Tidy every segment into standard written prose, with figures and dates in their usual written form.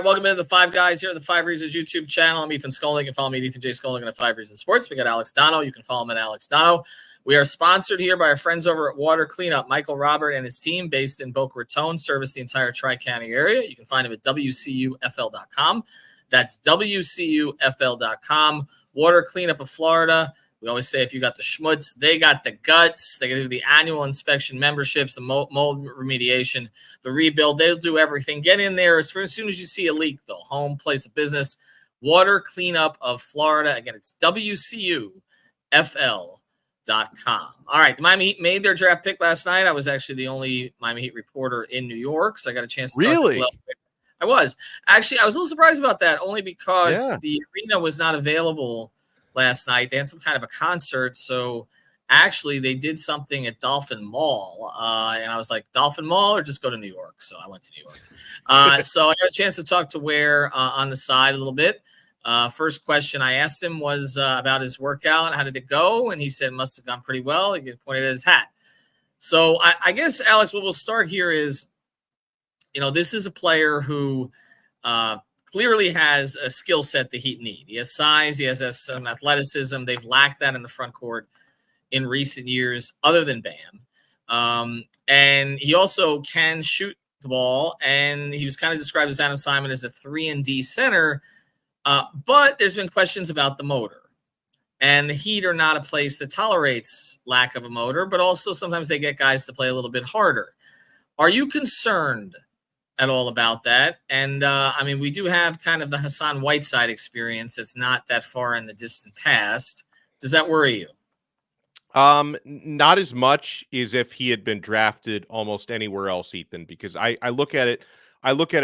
right, welcome into the Five Guys here on the Five Reasons YouTube channel. I'm Ethan Skolnick. You can follow me at Ethan J. Skolnick at Five Reasons Sports. We got Alex Donno. You can follow him at Alex Donno. We are sponsored here by our friends over at Water Cleanup. Michael Robert and his team, based in Boca Raton, service the entire Tri-County area. You can find them at WCUFL.com. That's WCUFL.com. Water Cleanup of Florida. We always say if you got the schmutz, they got the guts. They do the annual inspection memberships, the mold remediation, the rebuild. They'll do everything. Get in there as soon as you see a leak, though. Home, place of business. Water Cleanup of Florida. Again, it's WCUFL.com. All right, the Miami Heat made their draft pick last night. I was actually the only Miami Heat reporter in New York, so I got a chance to talk to Kel'el. I was a little surprised about that, only because the arena was not available last night. They had some kind of a concert, so actually they did something at Dolphin Mall, and I was like, Dolphin Mall or just go to New York? So I went to New York. So I got a chance to talk to Ware on the side a little bit. First question I asked him was about his workout. How did it go? And he said it must have gone pretty well. He pointed at his hat. So I guess, Alex, what we'll start here is, this is a player who clearly has a skill set the Heat need. He has size. He has some athleticism. They've lacked that in the front court in recent years, other than Bam. And he also can shoot the ball. And he was kind of described as Adam Simon as a 3-and-D center. But there's been questions about the motor. And the Heat are not a place that tolerates lack of a motor, but also sometimes they get guys to play a little bit harder. Are you concerned at all about that? And we do have kind of the Hassan Whiteside experience that's not that far in the distant past. Does that worry you? Not as much as if he had been drafted almost anywhere else, Ethan, because I look at it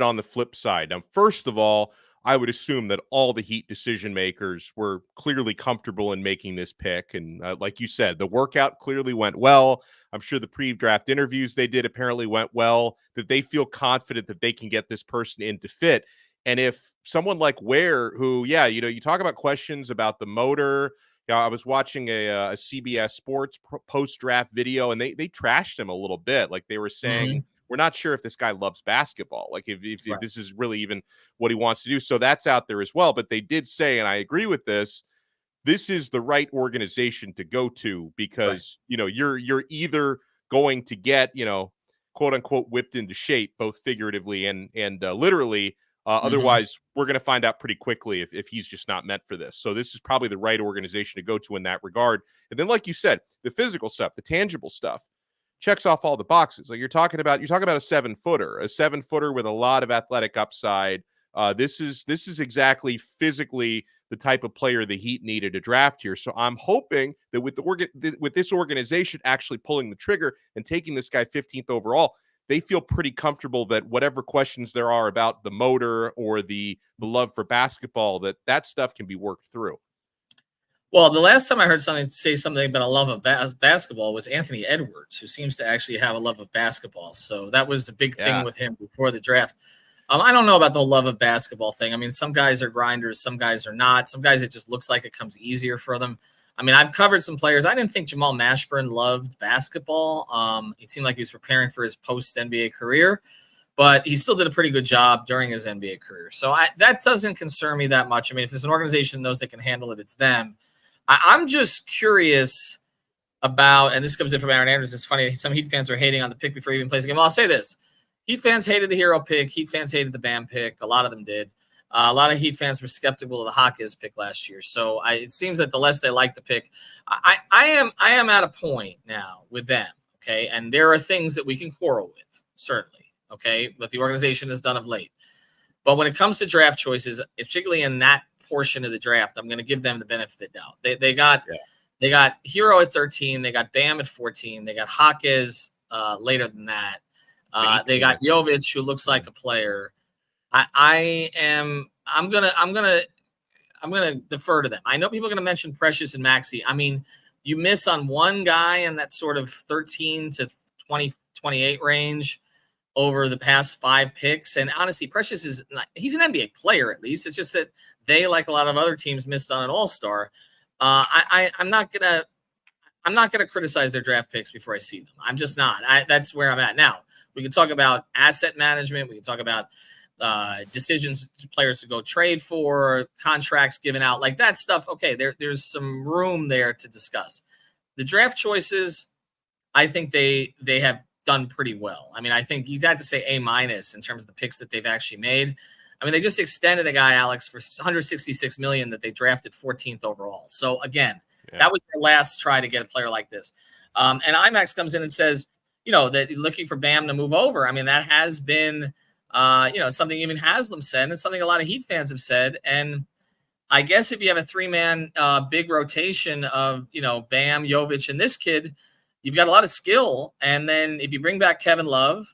on the flip side. Now, first of all, I would assume that all the Heat decision makers were clearly comfortable in making this pick. And like you said, the workout clearly went well. I'm sure the pre-draft interviews they did apparently went well, that they feel confident that they can get this person in to fit. And if someone like Ware, who, you talk about questions about the motor. I was watching a CBS Sports post-draft video, and they trashed him a little bit. Like they were saying, we're not sure if this guy loves basketball, like if this is really even what he wants to do. So that's out there as well. But they did say, and I agree with this is the right organization to go to because, you're either going to get, quote unquote, whipped into shape, both figuratively and literally. Otherwise, we're going to find out pretty quickly if he's just not meant for this. So this is probably the right organization to go to in that regard. And then, like you said, the physical stuff, the tangible stuff, checks off all the boxes. Like you're talking about a 7-footer with a lot of athletic upside. This is exactly physically the type of player the Heat needed to draft here. So I'm hoping that with this organization actually pulling the trigger and taking this guy 15th overall, they feel pretty comfortable that whatever questions there are about the motor or the love for basketball, that stuff can be worked through. Well, the last time I heard say something about a love of basketball was Anthony Edwards, who seems to actually have a love of basketball. So that was a big thing with him before the draft. I don't know about the love of basketball thing. I mean, some guys are grinders, some guys are not. Some guys, it just looks like it comes easier for them. I mean, I've covered some players. I didn't think Jamal Mashburn loved basketball. It seemed like he was preparing for his post-NBA career, but he still did a pretty good job during his NBA career. So that doesn't concern me that much. I mean, if there's an organization that knows they can handle it, it's them. I'm just curious about, and this comes in from Aaron Andrews. It's funny. Some Heat fans are hating on the pick before he even plays the game. Well, I'll say this. Heat fans hated the Hero pick. Heat fans hated the Bam pick. A lot of them did. A lot of Heat fans were skeptical of the Hawkins pick last year. So it seems that the less they like the pick, I am at a point now with them, okay? And there are things that we can quarrel with, certainly, okay, that the organization has done of late. But when it comes to draft choices, particularly in that portion of the draft, I'm going to give them the benefit of the doubt. They got Hero at 13. They got Bam at 14. They got Hawkins later than that. They got Jovic, who looks like a player. I'm gonna defer to them. I know people are gonna mention Precious and Maxey. I mean, you miss on one guy in that sort of 13 to 28 range over the past 5 picks. And honestly, Precious he's an NBA player at least. It's just that they, like a lot of other teams, missed on an all-star. I'm not gonna criticize their draft picks before I see them. I'm just not. That's where I'm at now. We can talk about asset management. We can talk about decisions to players to go trade for, contracts given out, like that stuff. Okay, there's some room there to discuss. The draft choices, I think they have done pretty well. I mean, I think you'd have to say A- in terms of the picks that they've actually made. I mean, they just extended a guy, Alex, for $166 million that they drafted 14th overall. So again, that was their last try to get a player like this. And IMAX comes in and says, that looking for Bam to move over. I mean, that has been, something even Haslam said, and something a lot of Heat fans have said. And I guess if you have a 3-man big rotation of, Bam, Jovic, and this kid, you've got a lot of skill. And then if you bring back Kevin Love,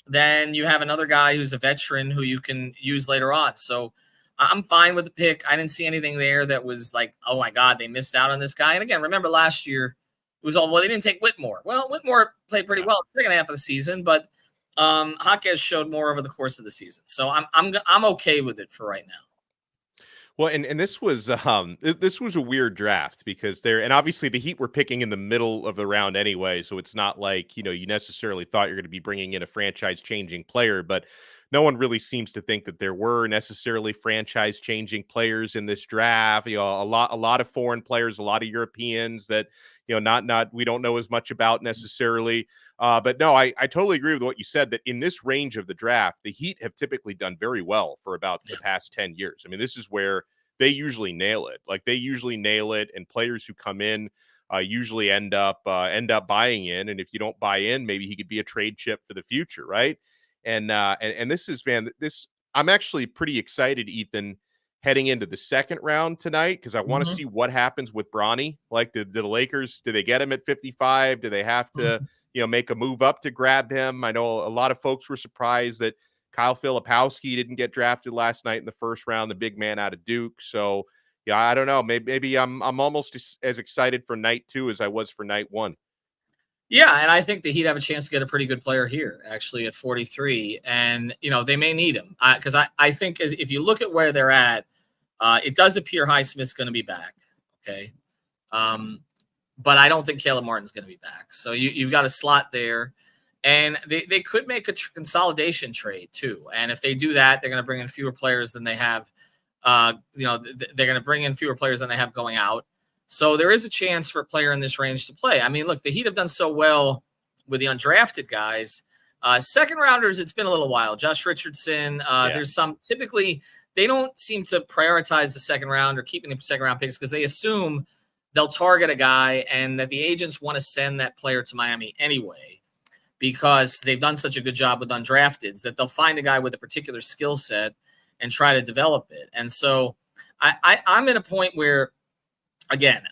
then you have another guy who's a veteran who you can use later on. So I'm fine with the pick. I didn't see anything there that was like, oh my God, they missed out on this guy. And again, remember last year it was all, well, they didn't take Whitmore. Well, Whitmore played pretty well the second half of the season, but Jaquez showed more over the course of the season. So I'm okay with it for right now. Well, and this was a weird draft because and obviously the Heat were picking in the middle of the round anyway, so it's not like, you necessarily thought you're going to be bringing in a franchise-changing player, but no one really seems to think that there were necessarily franchise-changing players in this draft. A lot of foreign players, a lot of Europeans that, not we don't know as much about necessarily. But no, I totally agree with what you said, that in this range of the draft, the Heat have typically done very well for about the past 10 years. I mean, this is where they usually nail it. Like they usually nail it, and players who come in usually end up buying in. And if you don't buy in, maybe he could be a trade chip for the future, right? And this is, man, I'm actually pretty excited, Ethan, heading into the second round tonight, because I want to see what happens with Bronny. Like, did the Lakers, do they get him at 55? Do they have to, make a move up to grab him? I know a lot of folks were surprised that Kyle Filipowski didn't get drafted last night in the first round, the big man out of Duke. So, yeah, I don't know. Maybe I'm almost as excited for night 2 as I was for night 1. Yeah, and I think the Heat have a chance to get a pretty good player here, actually, at 43. And, they may need him. Because I think if you look at where they're at, it does appear Highsmith's going to be back. Okay. But I don't think Caleb Martin's going to be back. So you've got a slot there. And they could make a consolidation trade, too. And if they do that, they're going to bring in fewer players than they have. They're going to bring in fewer players than they have going out. So there is a chance for a player in this range to play. I mean, look, the Heat have done so well with the undrafted guys. Second rounders, it's been a little while. Josh Richardson, there's some, typically they don't seem to prioritize the second round or keeping the second round picks because they assume they'll target a guy and that the agents want to send that player to Miami anyway, because they've done such a good job with undrafteds that they'll find a guy with a particular skill set and try to develop it. And so I'm at a point where, again,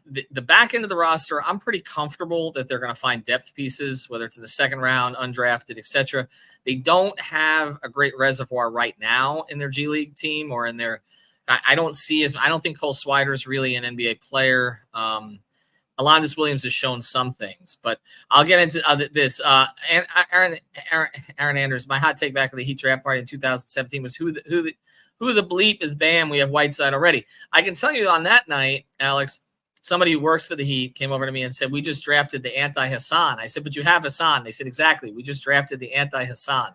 the back end of the roster, I'm pretty comfortable that they're going to find depth pieces, whether it's in the second round, undrafted, etc. They don't have a great reservoir right now in their G League team or in their. I don't think Cole Swider's really an NBA player. Alondas Williams has shown some things, but I'll get into this. Aaron Andrews, my hot take back at the Heat draft party in 2017 was who the bleep is Bam? We have Whiteside already. I can tell you on that night, Alex, somebody who works for the Heat came over to me and said, we just drafted the anti-Hassan. I said, but you have Hassan. They said, exactly. We just drafted the anti-Hassan.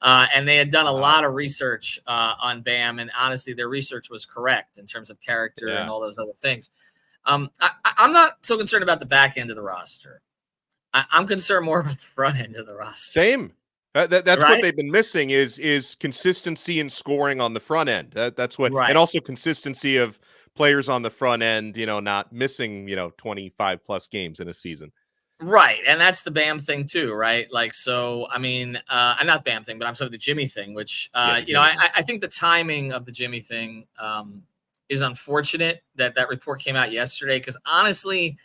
And they had done a lot of research on Bam. And honestly, their research was correct in terms of character and all those other things. I'm not so concerned about the back end of the roster. I'm concerned more about the front end of the roster. Same. That's right? What they've been missing is consistency in scoring on the front end. That's what, and also consistency of players on the front end, not missing, 25 plus games in a season. Right. And that's the Bam thing too, right? Like, so, I mean, not Bam thing, but I'm sorry, the Jimmy thing, which, I think the timing of the Jimmy thing is unfortunate that report came out yesterday, because honestly,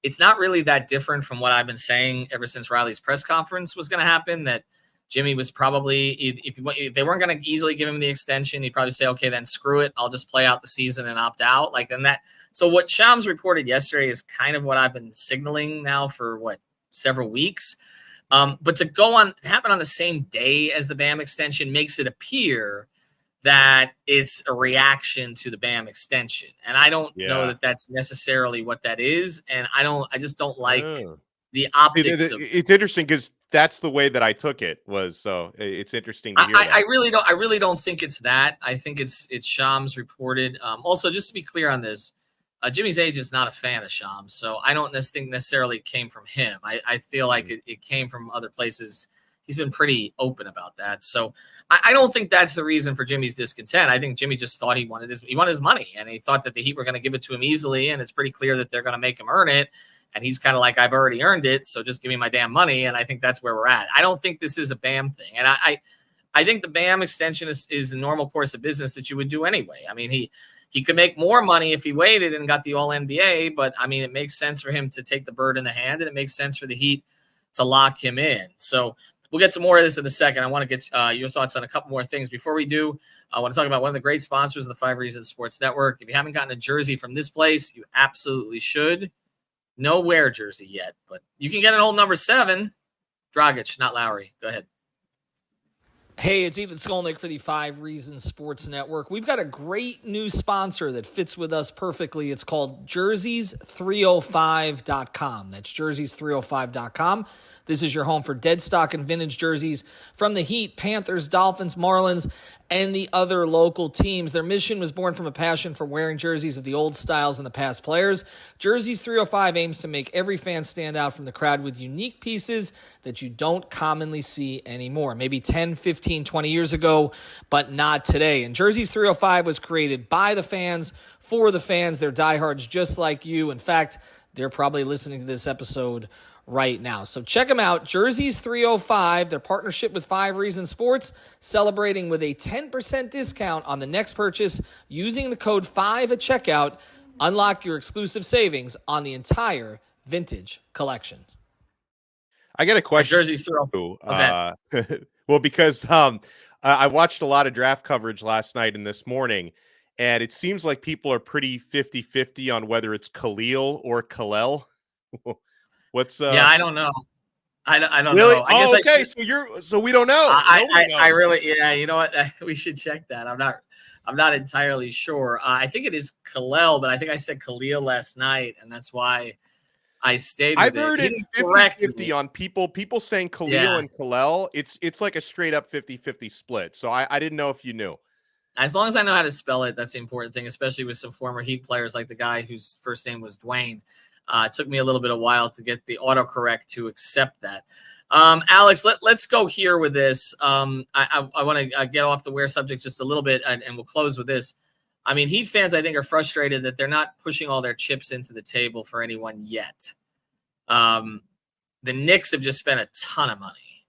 it's not really that different from what I've been saying ever since Riley's press conference was going to happen, that Jimmy was probably, if they weren't going to easily give him the extension, he'd probably say, okay, then screw it. I'll just play out the season and opt out. So what Shams reported yesterday is kind of what I've been signaling now for several weeks. But to happen on the same day as the Bam extension makes it appear that it's a reaction to the Bam extension. And I don't know that that's necessarily what that is. And I just don't like the optics of. It's interesting because that's the way that I took it. So it's interesting to hear that. I really don't think it's that. I think it's Shams reported. Also, just to be clear on this, Jimmy's age is not a fan of Shams, so I don't think necessarily came from him. I feel like it came from other places. He's been pretty open about that. So I don't think that's the reason for Jimmy's discontent. I think Jimmy just thought he wanted his money, and he thought that the Heat were going to give it to him easily, and it's pretty clear that they're going to make him earn it. And he's kind of like, I've already earned it, so just give me my damn money. And I think that's where we're at. I don't think this is a Bam thing. And I think the Bam extension is the normal course of business that you would do anyway. I mean, he could make more money if he waited and got the All-NBA, but I mean, it makes sense for him to take the bird in the hand, and it makes sense for the Heat to lock him in. So we'll get to more of this in a second. I want to get your thoughts on a couple more things. Before we do, I want to talk about one of the great sponsors of the 5 Reasons Sports Network. If you haven't gotten a jersey from this place, you absolutely should. No Ware jersey yet, but you can get an old number 7. Dragic, not Lowry. Go ahead. Hey, it's Ethan Skolnick for the 5 Reasons Sports Network. We've got a great new sponsor that fits with us perfectly. It's called jerseys305.com. That's jerseys305.com. This is your home for dead stock and vintage jerseys from the Heat, Panthers, Dolphins, Marlins, and the other local teams. Their mission was born from a passion for wearing jerseys of the old styles and the past players. Jerseys 305 aims to make every fan stand out from the crowd with unique pieces that you don't commonly see anymore. Maybe 10, 15, 20 years ago, but not today. And Jerseys 305 was created by the fans, for the fans. They're diehards just like you. In fact, they're probably listening to this episode right now. So check them out, Jerseys 305, their partnership with 5 Reasons Sports, celebrating with a 10% discount on the next purchase using the code 5 at checkout. Unlock your exclusive savings on the entire vintage collection. I got a question. Jerseys 305. Well, because I watched a lot of draft coverage last night and this morning, and it seems like people are pretty 50-50 on whether it's Khalil or Kel'el. What's I don't know. I don't really? know. I guess okay. So we don't know. I really, you know what? We should check that. I'm not entirely sure. I think it is Kel'el, but I think I said Khalil last night, and that's why I stayed with I've heard it 50-50 on people saying Khalil and Kel'el. It's like a straight up 50-50 split. So I didn't know if you knew. As long as I know how to spell it, that's the important thing, especially with some former Heat players like the guy whose first name was Dwayne. It took me a little bit of a while to get the autocorrect to accept that. Alex, let's go here with this. I want to get off the Ware subject just a little bit, and we'll close with this. I mean, Heat fans, I think, are frustrated that they're not pushing all their chips into the table for anyone yet. The Knicks have just spent a ton of money,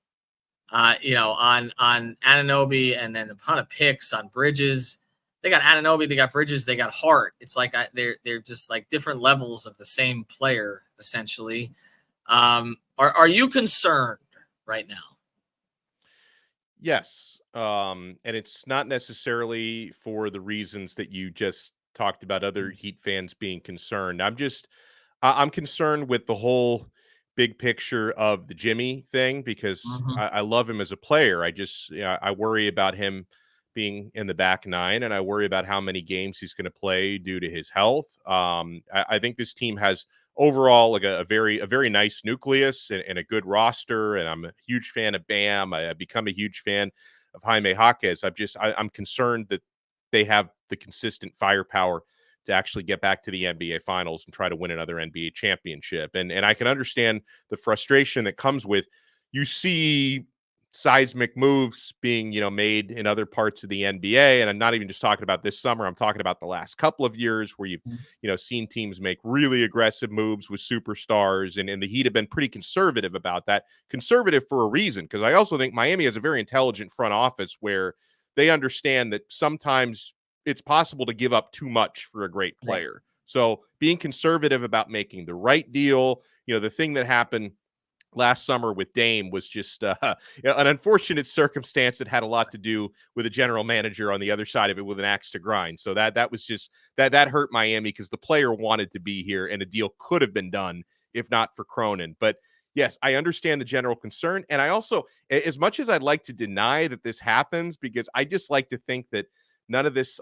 on Anunoby, and then a ton of picks on Bridges. They got Anunoby, they got Bridges, they got Hart. It's like they're just like different levels of the same player, essentially. Are you concerned right now? Yes, and it's not necessarily for the reasons that you just talked about. Other Heat fans being concerned. I'm concerned with the whole big picture of the Jimmy thing because I love him as a player. I worry about him being in the back 9, and I worry about how many games he's going to play due to his health. I think this team has overall like a very nice nucleus and a good roster, and I'm a huge fan of Bam. I've become a huge fan of Jaime Jaquez. I'm concerned that they have the consistent firepower to actually get back to the NBA Finals and try to win another NBA championship. And I can understand the frustration that comes with you see seismic moves being, made in other parts of the NBA. And I'm not even just talking about this summer. I'm talking about the last couple of years where you've, seen teams make really aggressive moves with superstars. And the Heat have been pretty conservative about that. Conservative for a reason, because I also think Miami has a very intelligent front office where they understand that sometimes it's possible to give up too much for a great player. Right. So being conservative about making the right deal, the thing that happened last summer with Dame was just an unfortunate circumstance that had a lot to do with a general manager on the other side of it with an axe to grind. So that was just that hurt Miami because the player wanted to be here and a deal could have been done if not for Cronin. But yes, I understand the general concern. And I also, as much as I'd like to deny that this happens, because I just like to think that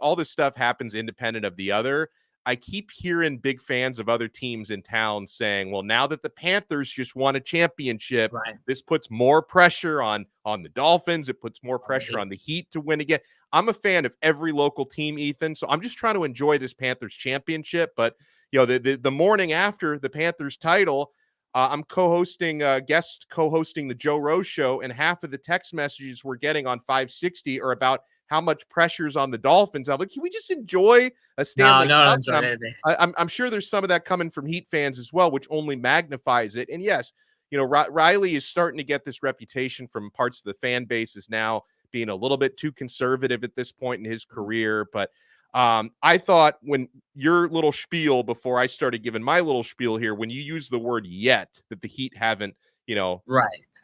all this stuff happens independent of the other. I keep hearing big fans of other teams in town saying, well, now that the Panthers just won a championship, Right. this puts more pressure on the Dolphins. It puts more pressure on the Heat to win again. I'm a fan of every local team, Ethan. So I'm just trying to enjoy this Panthers championship. But, the morning after the Panthers title, I'm guest co-hosting the Joe Rose show, and half of the text messages we're getting on 560 are about how much pressure's on the Dolphins. I'm like, can we just enjoy a Stanley Cup? And I'm sure there's some of that coming from Heat fans as well, which only magnifies it. And yes, Riley is starting to get this reputation from parts of the fan base as now being a little bit too conservative at this point in his career. But I thought when your little spiel, before I started giving my little spiel here, when you use the word yet, that the Heat haven't,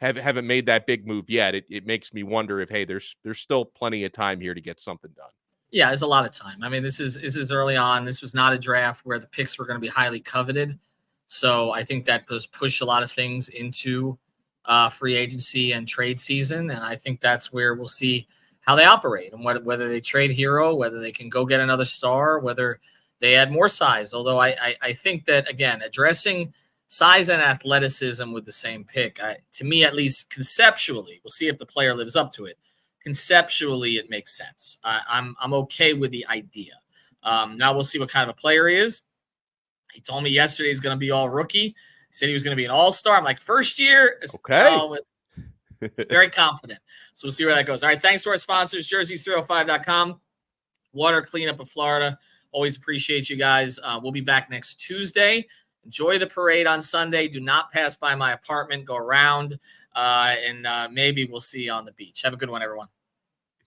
haven't made that big move yet, it makes me wonder if, hey, there's still plenty of time here to get something done. Yeah, there's a lot of time. I mean, this is early on. This was not a draft where the picks were going to be highly coveted. So I think that does push a lot of things into free agency and trade season. And I think that's where we'll see how they operate and whether they trade Hero, whether they can go get another star, whether they add more size. Although I think that, again, addressing size and athleticism with the same pick, to me, at least conceptually, we'll see if the player lives up to it. Conceptually, it makes sense. I'm okay with the idea. Now we'll see what kind of a player he is. He told me yesterday he's going to be all rookie. He said he was going to be an all-star. I'm like, first year? Okay. Very confident. So we'll see where that goes. All right, thanks to our sponsors, jerseys305.com, Water Cleanup of Florida. Always appreciate you guys. We'll be back next Tuesday. Enjoy the parade on Sunday. Do not pass by my apartment. Go around, and maybe we'll see you on the beach. Have a good one, everyone.